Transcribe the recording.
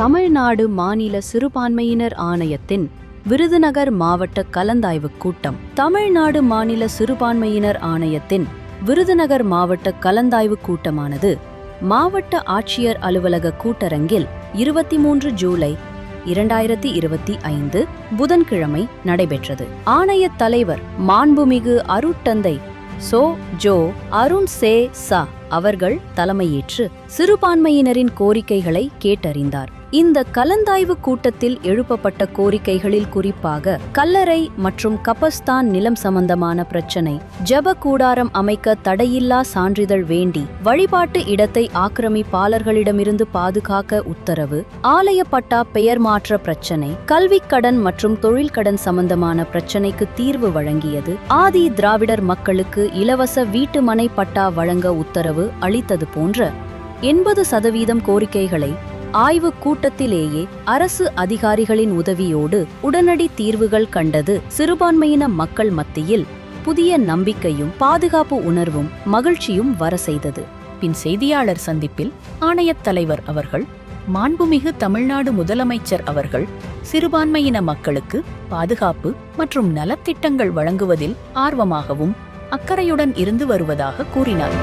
தமிழ்நாடு மாநில சிறுபான்மையினர் ஆணையத்தின் விருதுநகர் மாவட்ட கலந்தாய்வுக் கூட்டம். தமிழ்நாடு மாநில சிறுபான்மையினர் ஆணையத்தின் விருதுநகர் மாவட்ட கலந்தாய்வுக் கூட்டமானது மாவட்ட ஆட்சியர் அலுவலக கூட்டரங்கில் 23 ஜூலை 2025 புதன்கிழமை நடைபெற்றது. ஆணையத் தலைவர் மாண்புமிகு அருட்தந்தை சோ ஜோ அருண் சே சா அவர்கள் தலைமையேற்று சிறுபான்மையினரின் கோரிக்கைகளை கேட்டறிந்தார். இந்த கலந்தாய்வு கூட்டத்தில் எழுப்பப்பட்ட கோரிக்கைகளில் குறிப்பாக கல்லறை மற்றும் கபஸ்தான் நிலம் சம்பந்தமான பிரச்சினை, ஜெப கூடாரம் அமைக்க தடையில்லா சான்றிதழ் வேண்டி, வழிபாட்டு இடத்தை ஆக்கிரமிப்பாளர்களிடமிருந்து பாதுகாக்க உத்தரவு, ஆலய பட்டா பெயர் மாற்ற பிரச்சினை, கல்விக் கடன் மற்றும் தொழில் கடன் சம்பந்தமான பிரச்சினைக்கு தீர்வு வழங்கியது, ஆதி திராவிடர் மக்களுக்கு இலவச வீட்டு மனை பட்டா வழங்க உத்தரவு அளித்தது போன்ற 80% கோரிக்கைகளை ஆய்வுக் கூட்டத்திலேயே அரசு அதிகாரிகளின் உதவியோடு உடனடி தீர்வுகள் கண்டது சிறுபான்மையின மக்கள் மத்தியில் புதிய நம்பிக்கையும் பாதுகாப்பு உணர்வும் மகிழ்ச்சியும் வர செய்தது. பின் செய்தியாளர் சந்திப்பில் ஆணையத் தலைவர் அவர்கள், மாண்புமிகு தமிழ்நாடு முதலமைச்சர் அவர்கள் சிறுபான்மையின மக்களுக்கு பாதுகாப்பு மற்றும் நலத்திட்டங்கள் வழங்குவதில் ஆர்வமாகவும் அக்கறையுடன் இருந்து வருவதாக கூறினார்.